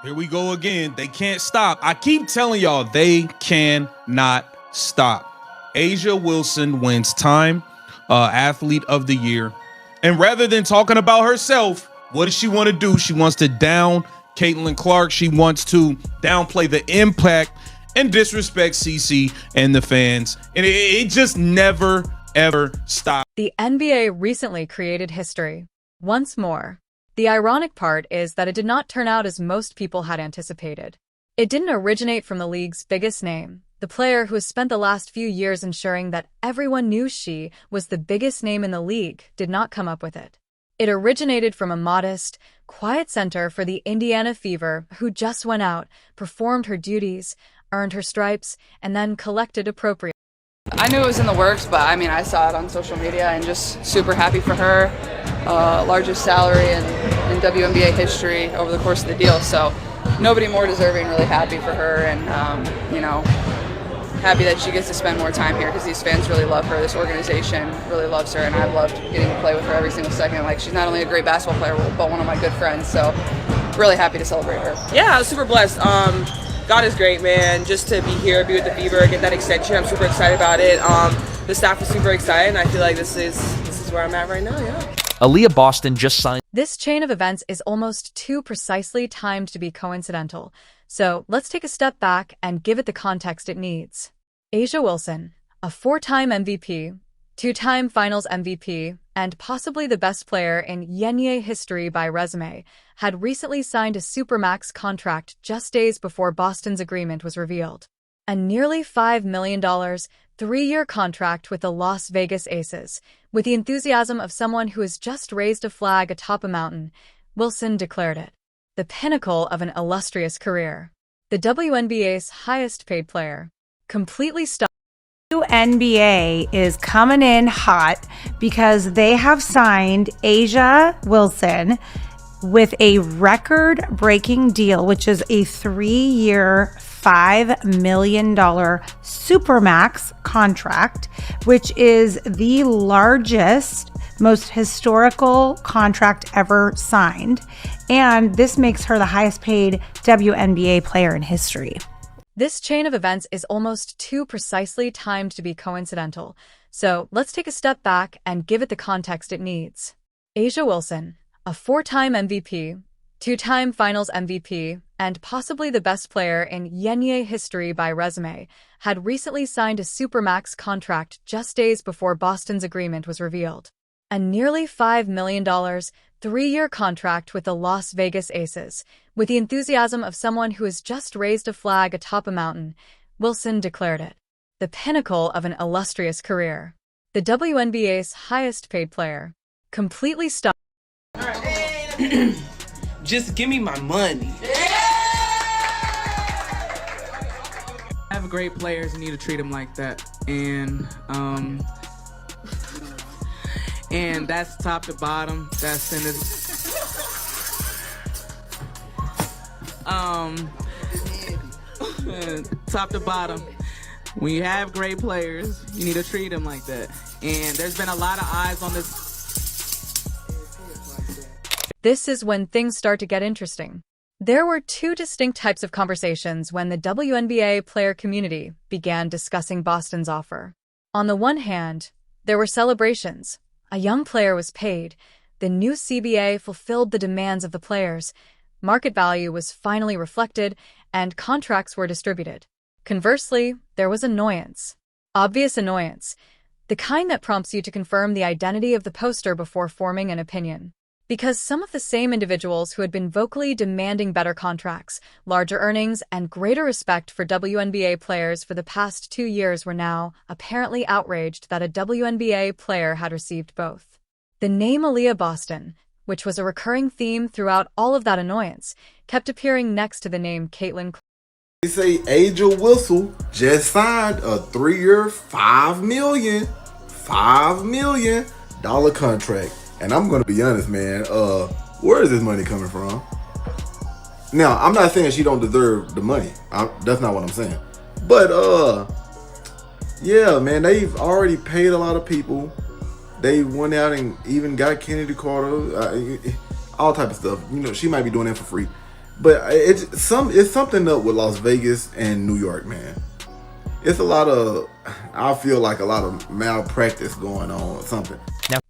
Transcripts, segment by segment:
Here we go again. They can't stop. I keep telling y'all, they cannot stop. A'ja Wilson wins Time Athlete of the Year. And rather than talking about herself, what does she want to do? She wants to down Caitlin Clark. She wants to downplay the impact and disrespect CC and the fans. And it just never, ever stops. The NBA recently created history. Once more. The ironic part is that it did not turn out as most people had anticipated. It didn't originate from the league's biggest name, the player who has spent the last few years ensuring that everyone knew she was the biggest name in the league did not come up with it. It originated from a modest, quiet center for the Indiana Fever who just went out, performed her duties, earned her stripes, and then collected appropriately. I knew it was in the works, but I saw it on social media and just super happy for her. Largest salary in WNBA history over the course of the deal, so nobody more deserving. Really happy for her, and happy that she gets to spend more time here because these fans really love her. This organization really loves her, and I've loved getting to play with her every single second. Like, she's not only a great basketball player, but one of my good friends, so really happy to celebrate her. Yeah, I was super blessed. God is great, man. Just to be here, be with the Fever, get that extension, I'm super excited about it. The staff is super excited, and I feel like this is where I'm at right now, yeah. Aliyah Boston just signed. This chain of events is almost too precisely timed to be coincidental, so let's take a step back and give it the context it needs. A'ja Wilson, a 4-time MVP, 2-time Finals MVP, and possibly the best player in NBA history by resume, had recently signed a Supermax contract just days before Boston's agreement was revealed. A nearly $5 million, 3-year contract with the Las Vegas Aces. With the enthusiasm of someone who has just raised a flag atop a mountain, Wilson declared it the pinnacle of an illustrious career. The WNBA's highest-paid player. Completely stopped. WNBA is coming in hot because they have signed A'ja Wilson with a record-breaking deal, which is a 3-year, $5 million Supermax contract, which is the largest, most historical contract ever signed. And this makes her the highest paid WNBA player in history. This chain of events is almost too precisely timed to be coincidental, so let's take a step back and give it the context it needs. A'ja Wilson, a 4-time MVP, 2-time Finals MVP, and possibly the best player in NBA history by resume, had recently signed a Supermax contract just days before Boston's agreement was revealed. A nearly $5 million, 3-year contract with the Las Vegas Aces. With the enthusiasm of someone who has just raised a flag atop a mountain, Wilson declared it the pinnacle of an illustrious career. The WNBA's highest-paid player. Completely stopped. Just give me my money. Have great players, you need to treat them like that. And that's top to bottom. That's in this. Top to bottom. When you have great players, you need to treat them like that. And there's been a lot of eyes on this. This is when things start to get interesting. There were 2 distinct types of conversations when the WNBA player community began discussing Boston's offer. On the one hand, there were celebrations. A young player was paid. The new CBA fulfilled the demands of the players. Market value was finally reflected, and contracts were distributed. Conversely, there was annoyance. Obvious annoyance. The kind that prompts you to confirm the identity of the poster before forming an opinion. Because some of the same individuals who had been vocally demanding better contracts, larger earnings, and greater respect for WNBA players for the past 2 years were now apparently outraged that a WNBA player had received both. The name Aliyah Boston, which was a recurring theme throughout all of that annoyance, kept appearing next to the name Caitlin Clark. They say A'ja Wilson just signed a 3-year, $5 million contract. And I'm gonna be honest, man. Where is this money coming from? Now, I'm not saying she don't deserve the money. That's not what I'm saying. But yeah, man, they've already paid a lot of people. They went out and even got Kennedy Carter, all type of stuff. You know, she might be doing that for free. But it's something up with Las Vegas and New York, man. It's I feel like a lot of malpractice going on or something.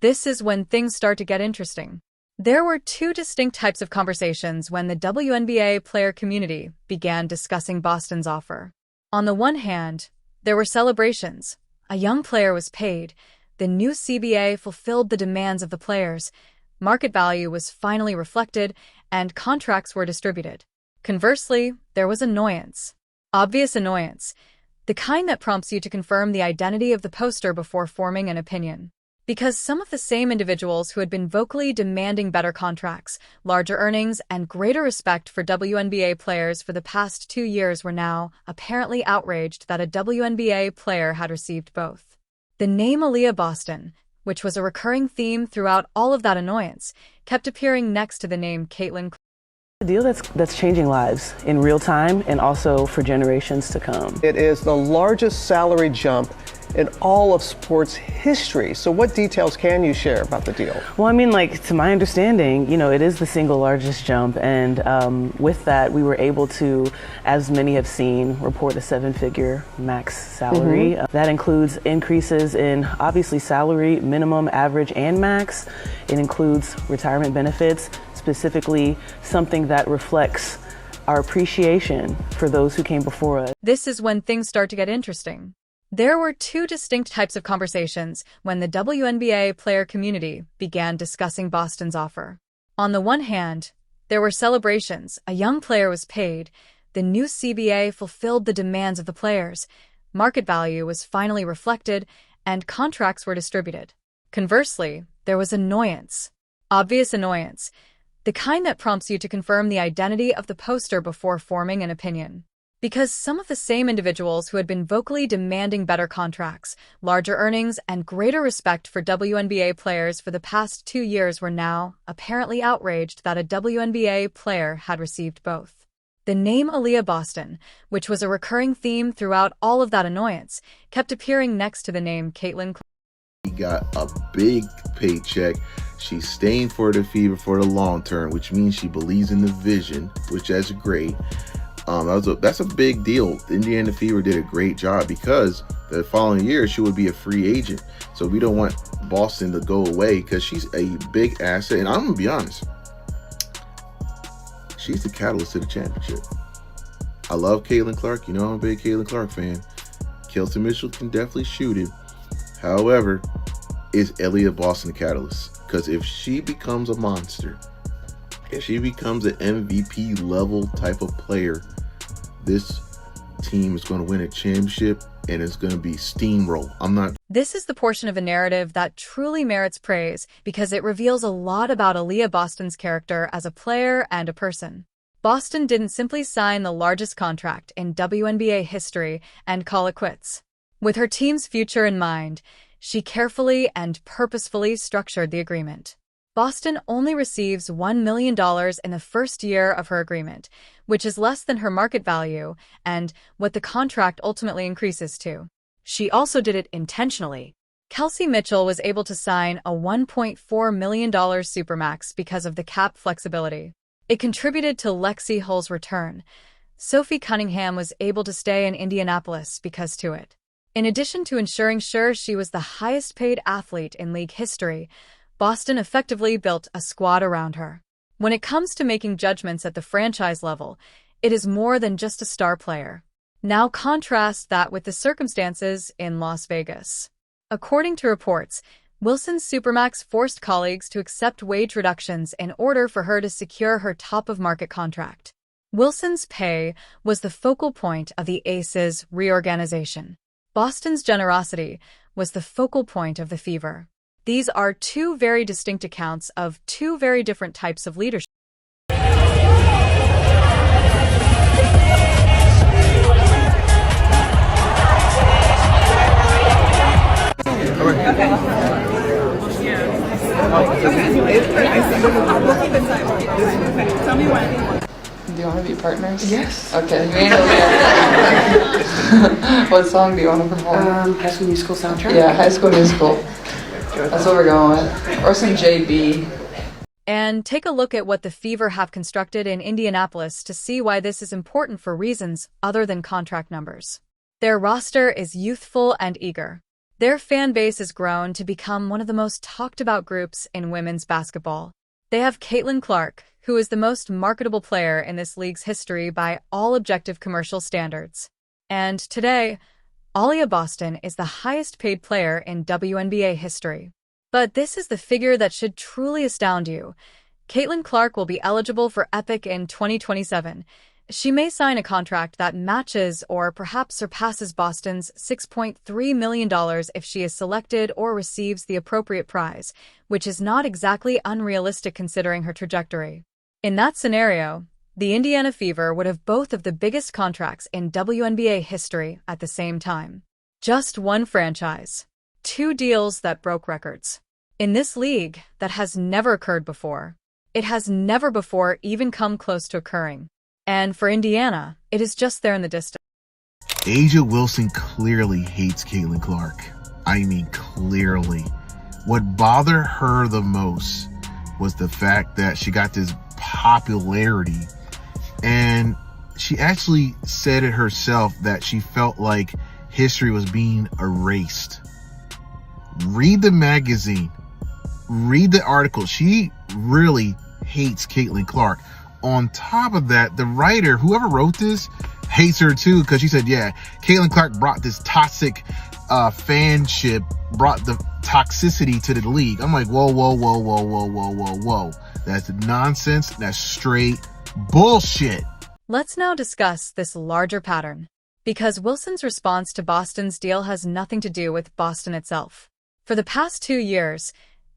This is when things start to get interesting. There were two distinct types of conversations when the WNBA player community began discussing Boston's offer. On the one hand, there were celebrations. A young player was paid. The new CBA fulfilled the demands of the players. Market value was finally reflected, and contracts were distributed. Conversely, there was annoyance. Obvious annoyance. The kind that prompts you to confirm the identity of the poster before forming an opinion. Because some of the same individuals who had been vocally demanding better contracts, larger earnings, and greater respect for WNBA players for the past 2 years were now apparently outraged that a WNBA player had received both. The name Aliyah Boston, which was a recurring theme throughout all of that annoyance, kept appearing next to the name Caitlin. A deal that's changing lives in real time and also for generations to come. It is the largest salary jump in all of sports history. So what details can you share about the deal? Well, I mean, to my understanding, it is the single largest jump. And with that, we were able to, as many have seen, report a 7-figure max salary. That includes increases in, obviously, salary, minimum, average, and max. It includes retirement benefits, specifically something that reflects our appreciation for those who came before us. This is when things start to get interesting. There were two distinct types of conversations when the WNBA player community began discussing Boston's offer. On the one hand, there were celebrations. A young player was paid. The new CBA fulfilled the demands of the players. Market value was finally reflected, and contracts were distributed. Conversely, there was annoyance. Obvious annoyance. The kind that prompts you to confirm the identity of the poster before forming an opinion. Because some of the same individuals who had been vocally demanding better contracts, larger earnings, and greater respect for WNBA players for the past 2 years were now apparently outraged that a WNBA player had received both. The name Aliyah Boston, which was a recurring theme throughout all of that annoyance, kept appearing next to the name Caitlin. She got a big paycheck. She's staying for the Fever for the long term, which means she believes in the vision, which is great. That's a big deal. Indiana Fever did a great job because the following year she would be a free agent. So we don't want Boston to go away because she's a big asset. And I'm gonna be honest, she's the catalyst to the championship. I love Caitlin Clark. I'm a big Caitlin Clark fan. Kelton Mitchell can definitely shoot it. However, is Aliyah Boston the catalyst? Because if she becomes a monster, if she becomes an MVP level type of player, this team is going to win a championship and it's going to be steamroll. This is the portion of a narrative that truly merits praise because it reveals a lot about Aliyah Boston's character as a player and a person. Boston didn't simply sign the largest contract in WNBA history and call it quits. With her team's future in mind, she carefully and purposefully structured the agreement. Boston only receives $1 million in the first year of her agreement, which is less than her market value and what the contract ultimately increases to. She also did it intentionally. Kelsey Mitchell was able to sign a $1.4 million supermax because of the cap flexibility. It contributed to Lexi Hull's return. Sophie Cunningham was able to stay in Indianapolis because to it. In addition to ensuring she was the highest-paid athlete in league history, Boston effectively built a squad around her. When it comes to making judgments at the franchise level, it is more than just a star player. Now contrast that with the circumstances in Las Vegas. According to reports, Wilson's Supermax forced colleagues to accept wage reductions in order for her to secure her top-of-market contract. Wilson's pay was the focal point of the Aces reorganization. Boston's generosity was the focal point of the Fever. These are two very distinct accounts of two very different types of leadership. Tell me when. Do you want to be partners? Yes. Okay. What song do you want to perform? High School Musical soundtrack? Yeah, High School Musical. That's what we're going with. Or some JB. And take a look at what the Fever have constructed in Indianapolis to see why this is important for reasons other than contract numbers. Their roster is youthful and eager. Their fan base has grown to become one of the most talked about groups in women's basketball. They have Caitlin Clark, who is the most marketable player in this league's history by all objective commercial standards. And today, Aliyah Boston is the highest paid player in WNBA history. But this is the figure that should truly astound you. Caitlin Clark will be eligible for Epic in 2027. She may sign a contract that matches or perhaps surpasses Boston's $6.3 million if she is selected or receives the appropriate prize, which is not exactly unrealistic considering her trajectory. In that scenario, the Indiana Fever would have both of the biggest contracts in WNBA history at the same time. Just one franchise. Two deals that broke records. In this league, that has never occurred before. It has never before even come close to occurring. And for Indiana, it is just there in the distance. A'ja Wilson clearly hates Caitlin Clark. I mean, clearly. What bothered her the most was the fact that she got this popularity, and she actually said it herself that she felt like history was being erased. Read the magazine. Read the article. She really hates Caitlin Clark. On top of that, the writer, whoever wrote this, hates her too, because she said, yeah, Caitlin Clark brought this toxic fanship, brought the toxicity to the league. I'm like, whoa, whoa, whoa, whoa, whoa, whoa, whoa, whoa. That's nonsense. That's straight bullshit. Let's now discuss this larger pattern, because Wilson's response to Boston's deal has nothing to do with Boston itself. For the past 2 years,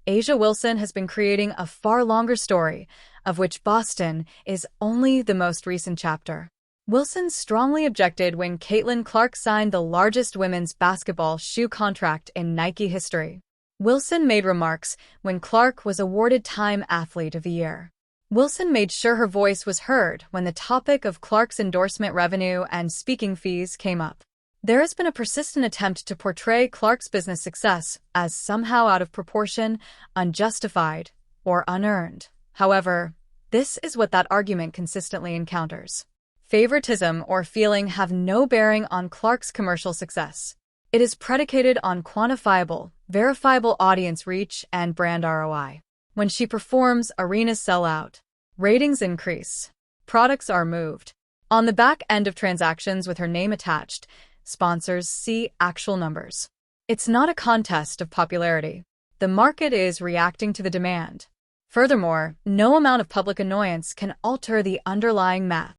A'ja Wilson has been creating a far longer story, of which Boston is only the most recent chapter. Wilson strongly objected when Caitlin Clark signed the largest women's basketball shoe contract in Nike history. Wilson made remarks when Clark was awarded Time Athlete of the Year. Wilson made sure her voice was heard when the topic of Clark's endorsement revenue and speaking fees came up. There has been a persistent attempt to portray Clark's business success as somehow out of proportion, unjustified, or unearned. However, this is what that argument consistently encounters. Favoritism or feeling have no bearing on Clark's commercial success. It is predicated on quantifiable, verifiable audience reach and brand ROI. When she performs, arenas sell out. Ratings increase. Products are moved. On the back end of transactions with her name attached, sponsors see actual numbers. It's not a contest of popularity. The market is reacting to the demand. Furthermore, no amount of public annoyance can alter the underlying math.